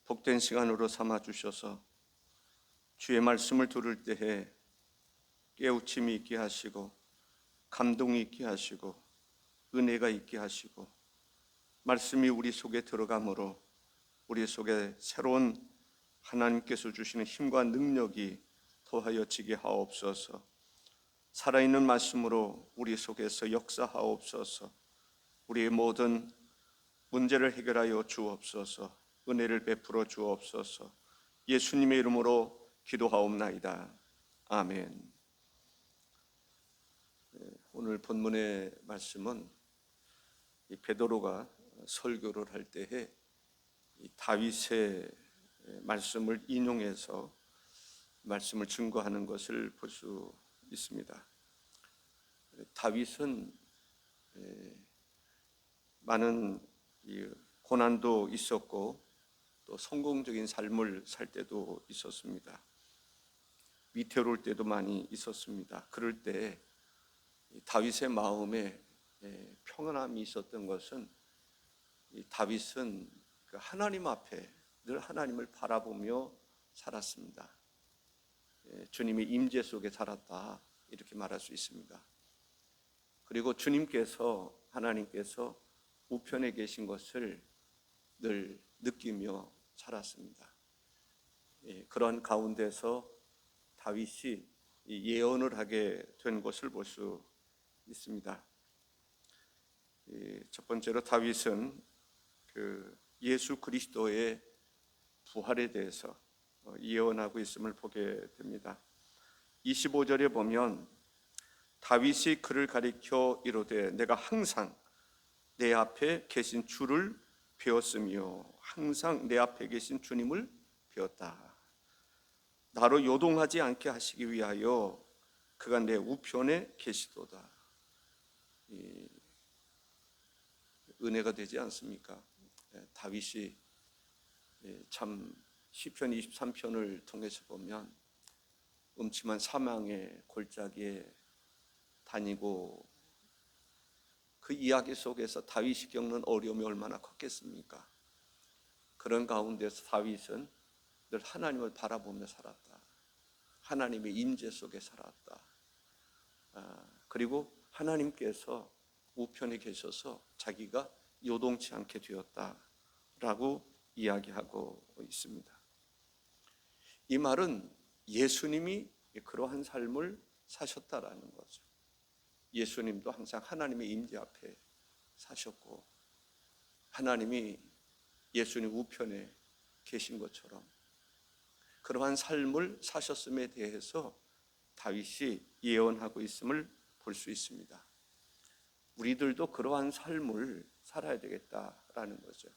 복된 시간으로 삼아 주셔서 주의 말씀을 들을 때에 깨우침이 있게 하시고 감동이 있게 하시고 은혜가 있게 하시고 말씀이 우리 속에 들어가므로 우리 속에 새로운 하나님께서 주시는 힘과 능력이 더하여지게 하옵소서. 살아있는 말씀으로 우리 속에서 역사하옵소서. 우리의 모든 문제를 해결하여 주옵소서. 은혜를 베풀어 주옵소서. 예수님의 이름으로 기도하옵나이다. 아멘. 오늘 본문의 말씀은 베드로가 설교를 할 때에 다윗의 말씀을 인용해서 말씀을 증거하는 것을 볼 수 있습니다. 다윗은 많은 고난도 있었고 또 성공적인 삶을 살 때도 있었습니다. 위태로울 때도 많이 있었습니다. 그럴 때 다윗의 마음에 평안함이 있었던 것은 다윗은 하나님 앞에 늘 하나님을 바라보며 살았습니다. 주님의 임재 속에 살았다 이렇게 말할 수 있습니다. 그리고 주님께서 하나님께서 우편에 계신 것을 늘 느끼며 살았습니다. 그런 가운데서 다윗이 예언을 하게 된 것을 볼 수 있습니다. 첫 번째로 다윗은 예수 그리스도의 부활에 대해서 예언하고 있음을 보게 됩니다. 25절에 보면 다윗이 그를 가리켜 이르되 내가 항상 내 앞에 계신 주를 배웠으며 항상 내 앞에 계신 주님을 배웠다. 나로 요동하지 않게 하시기 위하여 그가 내 우편에 계시도다. 은혜가 되지 않습니까? 다윗이 참 시편 23편을 통해서 보면 음침한 사망의 골짜기에 다니고 그 이야기 속에서 다윗이 겪는 어려움이 얼마나 컸겠습니까? 그런 가운데서 다윗은 늘 하나님을 바라보며 살았다. 하나님의 임재 속에 살았다. 그리고 하나님께서 우편에 계셔서 자기가 요동치 않게 되었다라고 이야기하고 있습니다. 이 말은 예수님이 그러한 삶을 사셨다라는 거죠. 예수님도 항상 하나님의 임재 앞에 사셨고 하나님이 예수님 우편에 계신 것처럼 그러한 삶을 사셨음에 대해서 다윗이 예언하고 있음을 볼 수 있습니다. 우리들도 그러한 삶을 살아야 되겠다라는 거죠.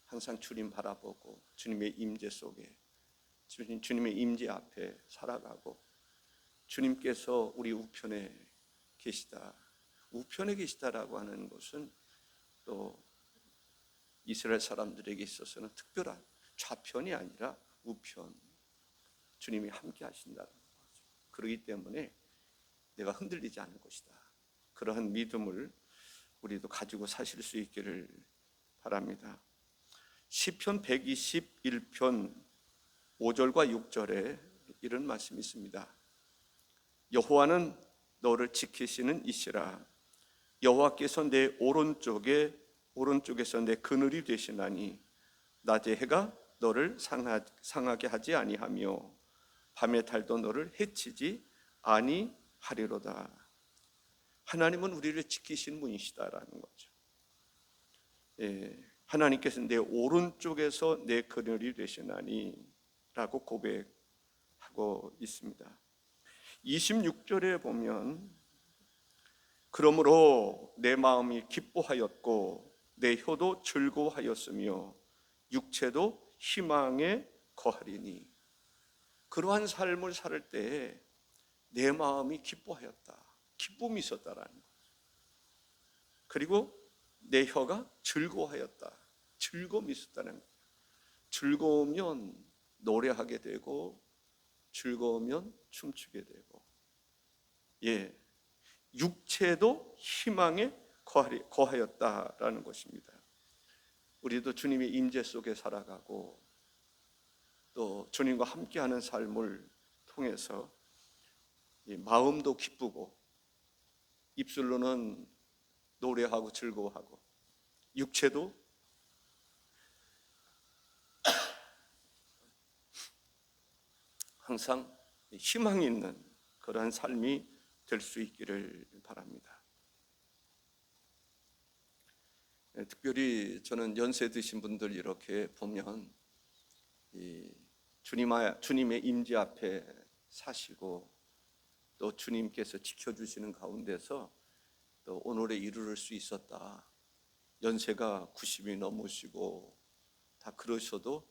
항상 주님 바라보고 주님의 임재 속에 주님의 임재 앞에 살아가고 주님께서 우리 우편에 계시다. 우편에 계시다라고 하는 것은 또 이스라엘 사람들에게 있어서는 특별한 좌편이 아니라 우편, 주님이 함께 하신다는 거죠. 그렇기 때문에 내가 흔들리지 않을 것이다. 그러한 믿음을 우리도 가지고 사실 수 있기를 바랍니다. 시편 121편 5절과 6절에 이런 말씀이 있습니다. 여호와는 너를 지키시는 이시라. 여호와께서 내 오른쪽에서 내 그늘이 되시나니 낮의 해가 너를 상하게 하지 아니하며 밤의 달도 너를 해치지 아니하리로다. 하나님은 우리를 지키시는 분이시다라는 거죠. 하나님께서 내 오른쪽에서 내 그늘이 되시나니 라고 고백하고 있습니다. 26절에 보면 그러므로 내 마음이 기뻐하였고 내 혀도 즐거워하였으며 육체도 희망에 거하리니. 그러한 삶을 살 때 내 마음이 기뻐하였다. 기쁨이 있었다라는 거죠. 그리고 내 혀가 즐거워하였다. 즐거움이 있었다는 거죠. 즐거우면 노래하게 되고 즐거우면 춤추게 되고 육체도 희망에 거하였다라는 것입니다. 우리도 주님의 임재 속에 살아가고 또 주님과 함께하는 삶을 통해서 이 마음도 기쁘고 입술로는 노래하고 즐거워하고 육체도 항상 희망이 있는 그러한 삶이 될 수 있기를 바랍니다. 특별히 저는 연세 드신 분들 이렇게 보면 주님의 임재 앞에 사시고 또 주님께서 지켜주시는 가운데서 또 오늘에 이르를 수 있었다. 연세가 90이 넘으시고 다 그러셔도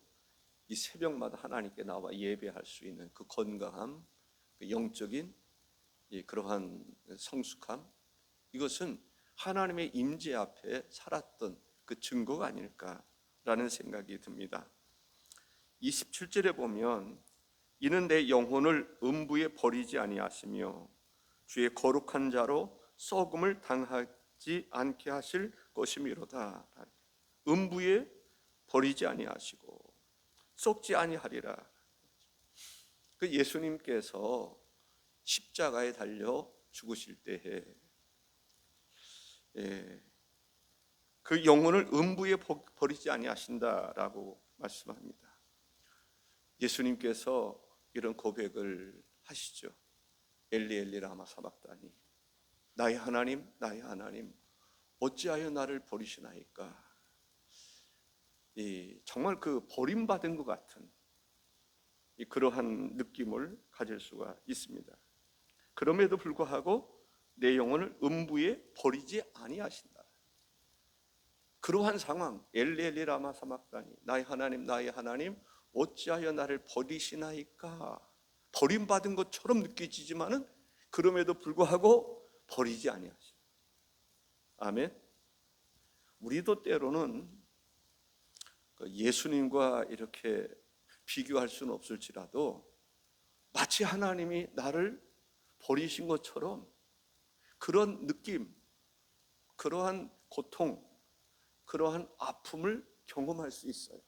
이 새벽마다 하나님께 나와 예배할 수 있는 그 건강함, 그 영적인 그러한 성숙함, 이것은 하나님의 임재 앞에 살았던 그 증거가 아닐까라는 생각이 듭니다. 27절에 보면 이는 내 영혼을 음부에 버리지 아니하시며 주의 거룩한 자로 썩음을 당하지 않게 하실 것이미로다. 음부에 버리지 아니하시고 썩지 아니하리라. 그 예수님께서 십자가에 달려 죽으실 때에 그 영혼을 음부에 버리지 아니하신다라고 말씀합니다. 예수님께서 이런 고백을 하시죠. 엘리 엘리 라마 사박다니, 나의 하나님 나의 하나님 어찌하여 나를 버리시나이까. 정말 그 버림받은 것 같은 그러한 느낌을 가질 수가 있습니다. 그럼에도 불구하고 내 영혼을 음부에 버리지 아니하신다. 그러한 상황, 엘리 엘리 라마 사박다니, 나의 하나님 어찌하여 나를 버리시나이까. 버림받은 것처럼 느껴지지만은 그럼에도 불구하고 버리지 아니하신다. 아멘. 우리도 때로는 예수님과 이렇게 비교할 수는 없을지라도 마치 하나님이 나를 버리신 것처럼 그런 느낌, 그러한 고통, 그러한 아픔을 경험할 수 있어요.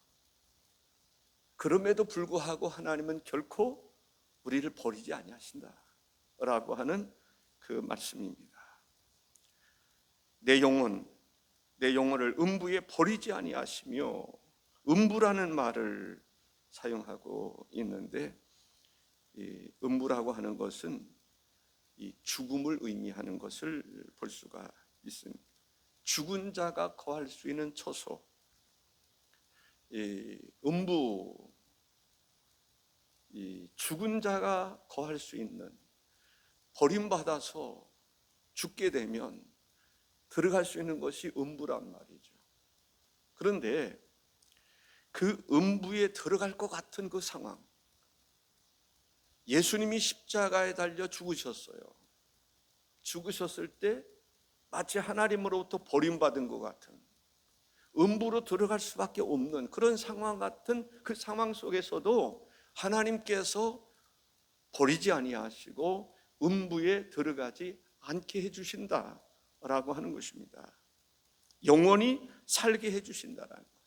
그럼에도 불구하고 하나님은 결코 우리를 버리지 아니하신다라고 하는 그 말씀입니다. 내 영혼을 음부에 버리지 아니하시며, 음부라는 말을 사용하고 있는데 이 음부라고 하는 것은 이 죽음을 의미하는 것을 볼 수가 있습니다. 죽은 자가 거할 수 있는 처소, 이 음부, 이 죽은 자가 거할 수 있는, 버림받아서 죽게 되면 들어갈 수 있는 것이 음부란 말이죠. 그런데 그 음부에 들어갈 것 같은 그 상황, 예수님이 십자가에 달려 죽으셨어요. 죽으셨을 때 마치 하나님으로부터 버림받은 것 같은, 음부로 들어갈 수밖에 없는 그런 상황 같은 그 상황 속에서도 하나님께서 버리지 아니하시고 음부에 들어가지 않게 해주신다라고 하는 것입니다. 영원히 살게 해주신다라는 거죠.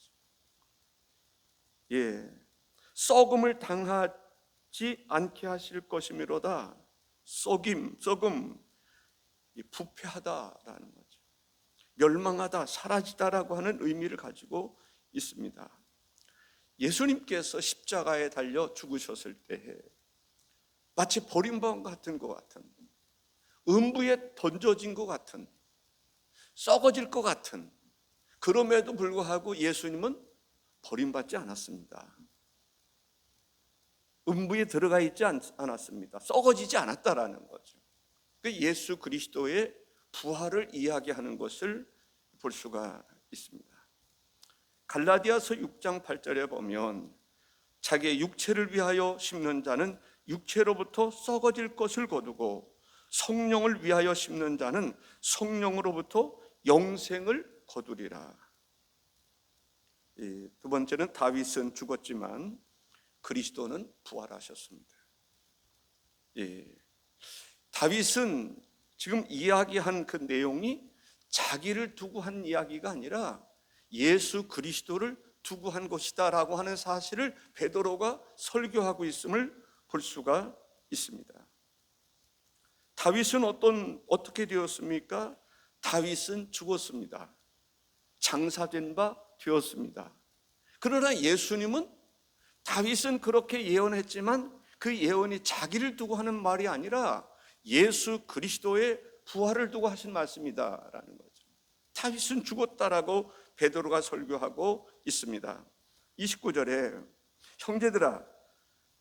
썩음을 당하지 않게 하실 것이미로다. 썩음, 부패하다라는 거죠. 멸망하다, 사라지다라고 하는 의미를 가지고 있습니다. 예수님께서 십자가에 달려 죽으셨을 때에 마치 버림받은 것 같은, 음부에 던져진 것 같은, 썩어질 것 같은, 그럼에도 불구하고 예수님은 버림받지 않았습니다. 음부에 들어가 있지 않았습니다. 썩어지지 않았다라는 거죠. 그 예수 그리스도의 부활을 이야기하는 것을 볼 수가 있습니다. 갈라디아서 6장 8절에 보면 자기의 육체를 위하여 심는 자는 육체로부터 썩어질 것을 거두고 성령을 위하여 심는 자는 성령으로부터 영생을 거두리라. 두 번째는 다윗은 죽었지만 그리스도는 부활하셨습니다. 다윗은 지금 이야기한 그 내용이 자기를 두고 한 이야기가 아니라 예수 그리스도를 두고 한 것이다라고 하는 사실을 베드로가 설교하고 있음을 볼 수가 있습니다. 다윗은 어떻게 되었습니까? 다윗은 죽었습니다. 장사된 바 되었습니다. 그러나 예수님은 다윗은 그렇게 예언했지만 그 예언이 자기를 두고 하는 말이 아니라 예수 그리스도의 부활을 두고 하신 말씀이다라는 거죠. 다윗은 죽었다라고 베드로가 설교하고 있습니다. 29절에 형제들아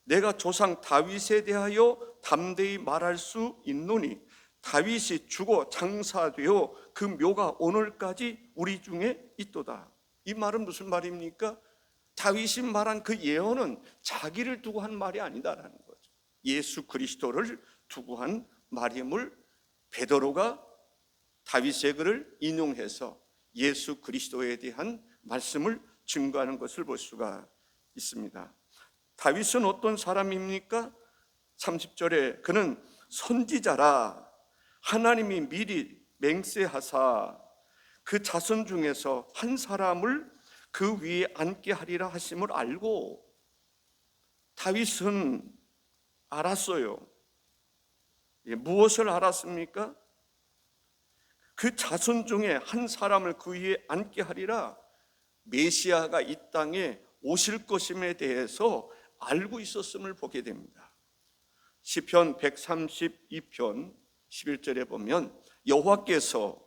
내가 조상 다윗에 대하여 담대히 말할 수 있노니 다윗이 죽어 장사되어 그 묘가 오늘까지 우리 중에 있도다. 이 말은 무슨 말입니까? 다윗이 말한 그 예언은 자기를 두고 한 말이 아니다라는 거죠. 예수 그리스도를 두고 한 말임을 베드로가 다윗의 글을 인용해서 예수 그리스도에 대한 말씀을 증거하는 것을 볼 수가 있습니다. 다윗은 어떤 사람입니까? 30절에 그는 선지자라 하나님이 미리 맹세하사 그 자손 중에서 한 사람을 그 위에 앉게 하리라 하심을 알고, 다윗은 알았어요. 무엇을 알았습니까? 그 자손 중에 한 사람을 그 위에 앉게 하리라, 메시아가 이 땅에 오실 것임에 대해서 알고 있었음을 보게 됩니다. 시편 132편 11절에 보면 여호와께서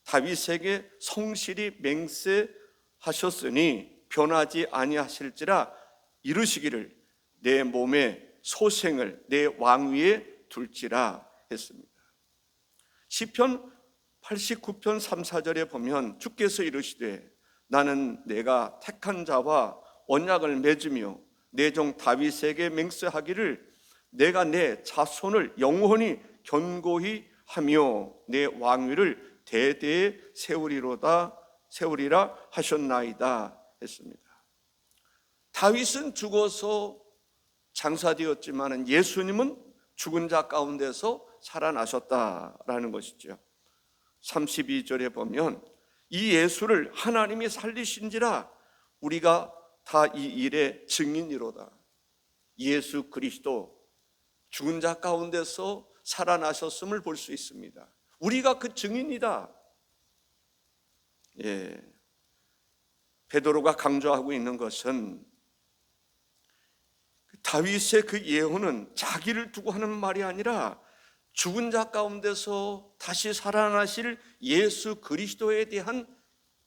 다윗에게 성실히 맹세하셨으니 변하지 아니하실지라 이르시기를 내 몸에 소생을 내 왕위에 둘지라 했습니다. 시편 89편 3, 4절에 보면 주께서 이르시되 나는 내가 택한 자와 언약을 맺으며 내 종 다윗에게 맹세하기를 내가 내 자손을 영원히 견고히 하며 내 왕위를 대대에 세우리라 하셨나이다 했습니다. 다윗은 죽어서 장사되었지만 예수님은 죽은 자 가운데서 살아나셨다라는 것이죠. 32절에 보면 이 예수를 하나님이 살리신지라 우리가 다 이 일의 증인이로다. 예수 그리스도 죽은 자 가운데서 살아나셨음을 볼 수 있습니다. 우리가 그 증인이다. 베드로가 강조하고 있는 것은 다윗의 그 예언은 자기를 두고 하는 말이 아니라 죽은 자 가운데서 다시 살아나실 예수 그리스도에 대한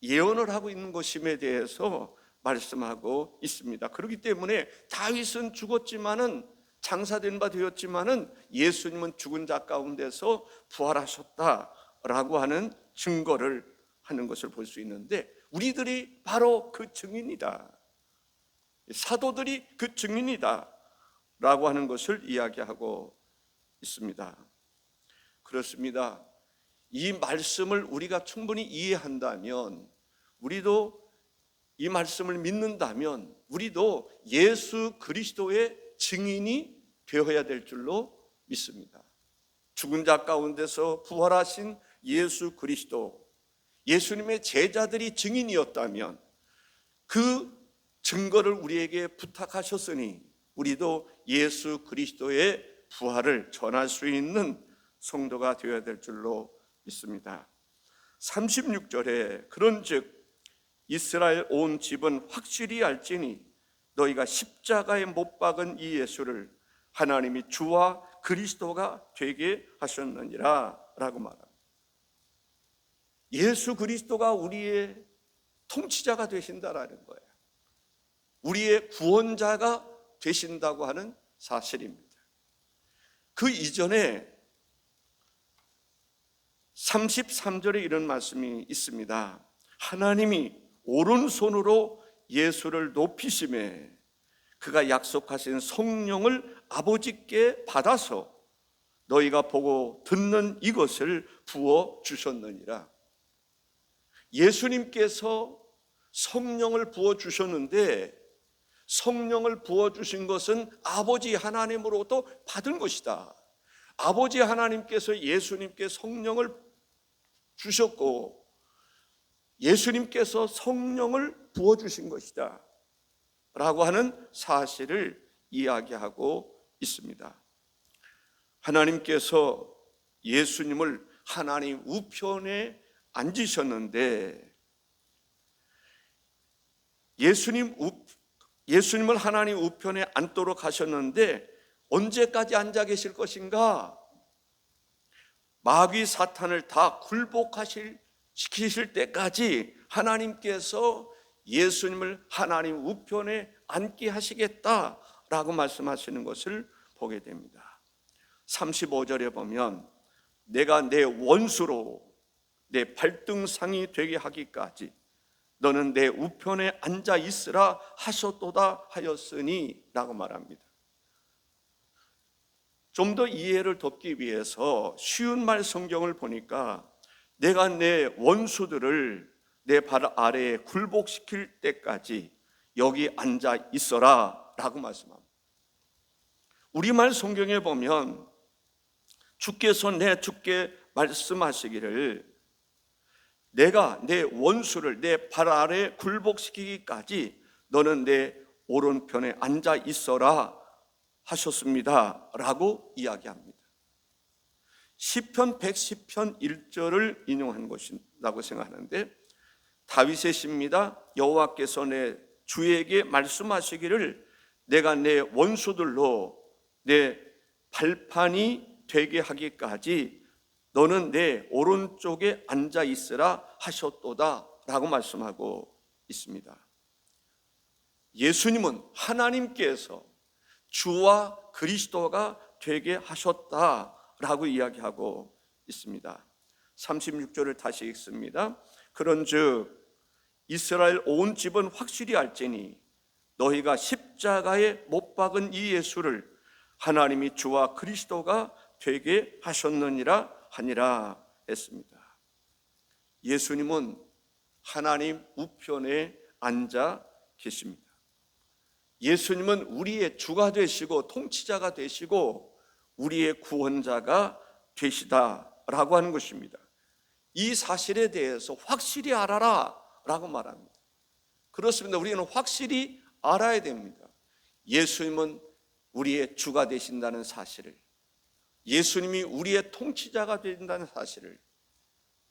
예언을 하고 있는 것임에 대해서 말씀하고 있습니다. 그렇기 때문에 다윗은 죽었지만은 장사된 바 되었지만은 예수님은 죽은 자 가운데서 부활하셨다라고 하는 증거를 하는 것을 볼 수 있는데 우리들이 바로 그 증인이다. 사도들이 그 증인이다 라고 하는 것을 이야기하고 있습니다. 그렇습니다. 이 말씀을 우리가 충분히 이해한다면, 우리도 이 말씀을 믿는다면 우리도 예수 그리스도의 증인이 되어야 될 줄로 믿습니다. 죽은 자 가운데서 부활하신 예수 그리스도, 예수님의 제자들이 증인이었다면 그 증거를 우리에게 부탁하셨으니 우리도 예수 그리스도의 부활을 전할 수 있는 성도가 되어야 될 줄로 믿습니다. 36절에 그런즉 이스라엘 온 집은 확실히 알지니 너희가 십자가에 못 박은 이 예수를 하나님이 주와 그리스도가 되게 하셨느니라 라고 말합니다. 예수 그리스도가 우리의 통치자가 되신다라는 거예요. 우리의 구원자가 되신다고 하는 사실입니다. 그 이전에 33절에 이런 말씀이 있습니다. 하나님이 오른손으로 예수를 높이심에 그가 약속하신 성령을 아버지께 받아서 너희가 보고 듣는 이것을 부어 주셨느니라. 예수님께서 성령을 부어 주셨는데 성령을 부어 주신 것은 아버지 하나님으로부터 받은 것이다. 아버지 하나님께서 예수님께 성령을 주셨고 예수님께서 성령을 부어주신 것이다 라고 하는 사실을 이야기하고 있습니다. 하나님께서 예수님을 하나님 우편에 앉으셨는데, 예수님을 하나님 우편에 앉도록 하셨는데 언제까지 앉아 계실 것인가? 마귀 사탄을 다 굴복시키실 때까지 하나님께서 예수님을 하나님 우편에 앉게 하시겠다라고 말씀하시는 것을 보게 됩니다. 35절에 보면 내가 내 원수로 내 발등상이 되게 하기까지 너는 내 우편에 앉아 있으라 하셨도다 하였으니 라고 말합니다. 좀 더 이해를 돕기 위해서 쉬운 말 성경을 보니까 내가 내 원수들을 내 발 아래에 굴복시킬 때까지 여기 앉아 있어라 라고 말씀합니다. 우리말 성경에 보면 주께서 내 주께 말씀하시기를 내가 내 원수를 내 발 아래에 굴복시키기까지 너는 내 오른편에 앉아 있어라 하셨습니다 라고 이야기합니다. 시편 110편 1절을 인용한 것이라고 생각하는데, 다윗의 시입니다. 여호와께서 내 주에게 말씀하시기를 내가 내 원수들로 내 발판이 되게 하기까지 너는 내 오른쪽에 앉아 있으라 하셨도다 라고 말씀하고 있습니다. 예수님은 하나님께서 주와 그리스도가 되게 하셨다라고 이야기하고 있습니다. 36절을 다시 읽습니다. 그런즉 이스라엘 온 집은 확실히 알지니 너희가 십자가에 못 박은 이 예수를 하나님이 주와 그리스도가 되게 하셨느니라 하니라 했습니다. 예수님은 하나님 우편에 앉아 계십니다. 예수님은 우리의 주가 되시고 통치자가 되시고 우리의 구원자가 되시다라고 하는 것입니다. 이 사실에 대해서 확실히 알아라 라고 말합니다. 그렇습니다. 우리는 확실히 알아야 됩니다. 예수님은 우리의 주가 되신다는 사실을, 예수님이 우리의 통치자가 된다는 사실을,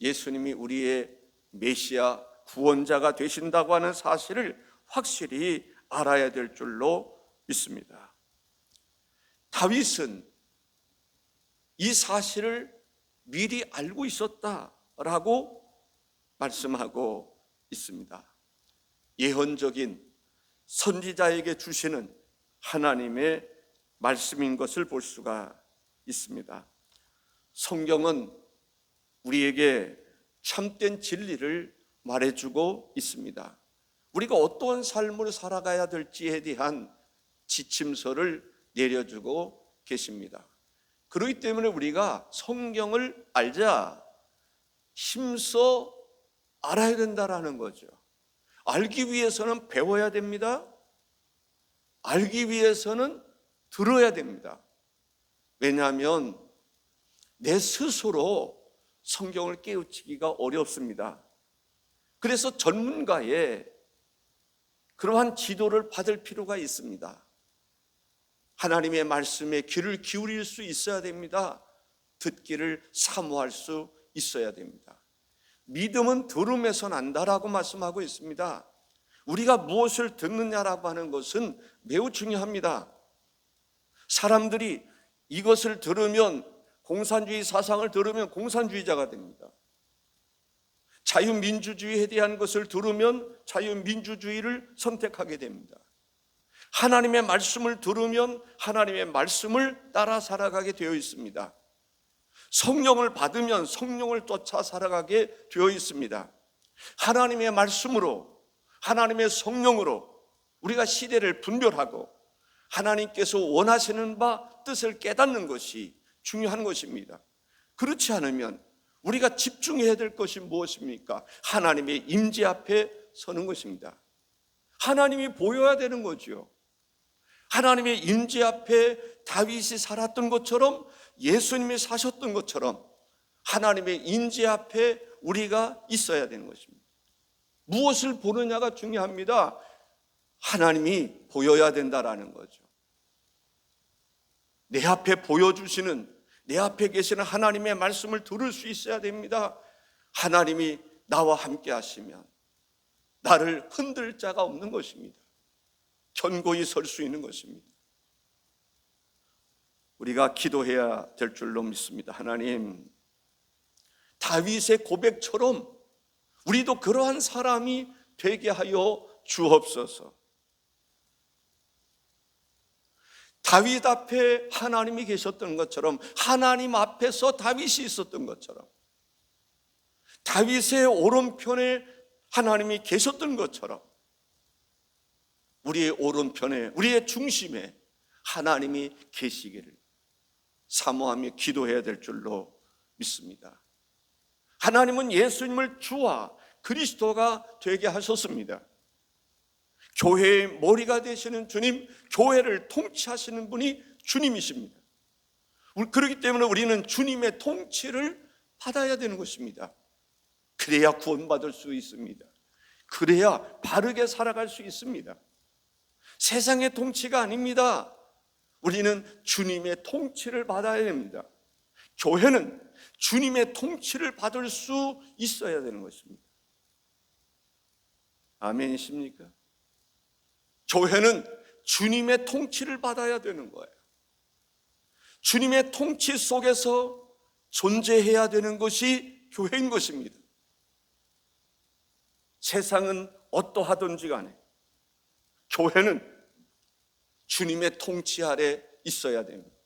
예수님이 우리의 메시아 구원자가 되신다고 하는 사실을 확실히 알아야 될 줄로 믿습니다. 다윗은 이 사실을 미리 알고 있었다라고 말씀하고 있습니다. 예언적인 선지자에게 주시는 하나님의 말씀인 것을 볼 수가 있습니다. 성경은 우리에게 참된 진리를 말해주고 있습니다. 우리가 어떠한 삶을 살아가야 될지에 대한 지침서를 내려주고 계십니다. 그렇기 때문에 우리가 성경을 알자 힘써 알아야 된다라는 거죠. 알기 위해서는 배워야 됩니다. 알기 위해서는 들어야 됩니다. 왜냐하면 내 스스로 성경을 깨우치기가 어렵습니다. 그래서 전문가의 그러한 지도를 받을 필요가 있습니다. 하나님의 말씀에 귀를 기울일 수 있어야 됩니다. 듣기를 사모할 수 있어야 됩니다. 믿음은 들음에서 난다라고 말씀하고 있습니다. 우리가 무엇을 듣느냐라고 하는 것은 매우 중요합니다. 사람들이 이것을 들으면, 공산주의 사상을 들으면 공산주의자가 됩니다. 자유민주주의에 대한 것을 들으면 자유민주주의를 선택하게 됩니다. 하나님의 말씀을 들으면 하나님의 말씀을 따라 살아가게 되어 있습니다. 성령을 받으면 성령을 쫓아 살아가게 되어 있습니다. 하나님의 말씀으로, 하나님의 성령으로 우리가 시대를 분별하고 하나님께서 원하시는 바 뜻을 깨닫는 것이 중요한 것입니다. 그렇지 않으면 우리가 집중해야 될 것이 무엇입니까? 하나님의 임재 앞에 서는 것입니다. 하나님이 보여야 되는 거죠. 하나님의 임재 앞에 다윗이 살았던 것처럼, 예수님이 사셨던 것처럼 하나님의 임재 앞에 우리가 있어야 되는 것입니다. 무엇을 보느냐가 중요합니다. 하나님이 보여야 된다라는 거죠. 내 앞에 보여주시는, 내 앞에 계시는 하나님의 말씀을 들을 수 있어야 됩니다. 하나님이 나와 함께 하시면 나를 흔들 자가 없는 것입니다. 견고히 설 수 있는 것입니다. 우리가 기도해야 될 줄로 믿습니다. 하나님, 다윗의 고백처럼 우리도 그러한 사람이 되게 하여 주옵소서. 다윗 앞에 하나님이 계셨던 것처럼, 하나님 앞에서 다윗이 있었던 것처럼, 다윗의 오른편에 하나님이 계셨던 것처럼 우리의 오른편에, 우리의 중심에 하나님이 계시기를 사모하며 기도해야 될 줄로 믿습니다. 하나님은 예수님을 주와 그리스도가 되게 하셨습니다. 교회의 머리가 되시는 주님, 교회를 통치하시는 분이 주님이십니다. 그렇기 때문에 우리는 주님의 통치를 받아야 되는 것입니다. 그래야 구원받을 수 있습니다. 그래야 바르게 살아갈 수 있습니다. 세상의 통치가 아닙니다. 우리는 주님의 통치를 받아야 됩니다. 교회는 주님의 통치를 받을 수 있어야 되는 것입니다. 아멘이십니까? 교회는 주님의 통치를 받아야 되는 거예요. 주님의 통치 속에서 존재해야 되는 것이 교회인 것입니다. 세상은 어떠하든지 간에 교회는 주님의 통치 아래 있어야 됩니다.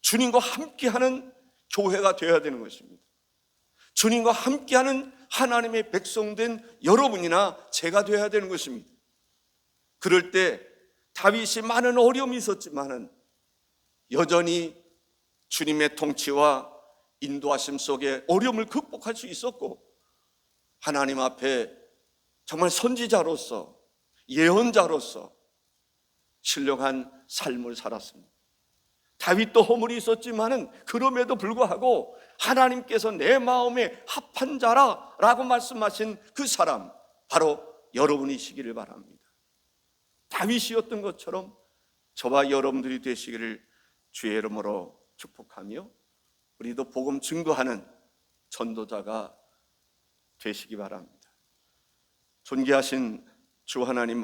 주님과 함께하는 교회가 되어야 되는 것입니다. 주님과 함께하는 하나님의 백성된 여러분이나 제가 되어야 되는 것입니다. 그럴 때 다윗이 많은 어려움이 있었지만은 여전히 주님의 통치와 인도하심 속에 어려움을 극복할 수 있었고, 하나님 앞에 정말 선지자로서, 예언자로서 신령한 삶을 살았습니다. 다윗도 허물이 있었지만은 그럼에도 불구하고 하나님께서 내 마음에 합한 자라라고 말씀하신 그 사람, 바로 여러분이시기를 바랍니다. 다윗이었던 것처럼 저와 여러분들이 되시기를 주의 이름으로 축복하며 우리도 복음 증거하는 전도자가 되시기 바랍니다. 존귀하신 주 하나님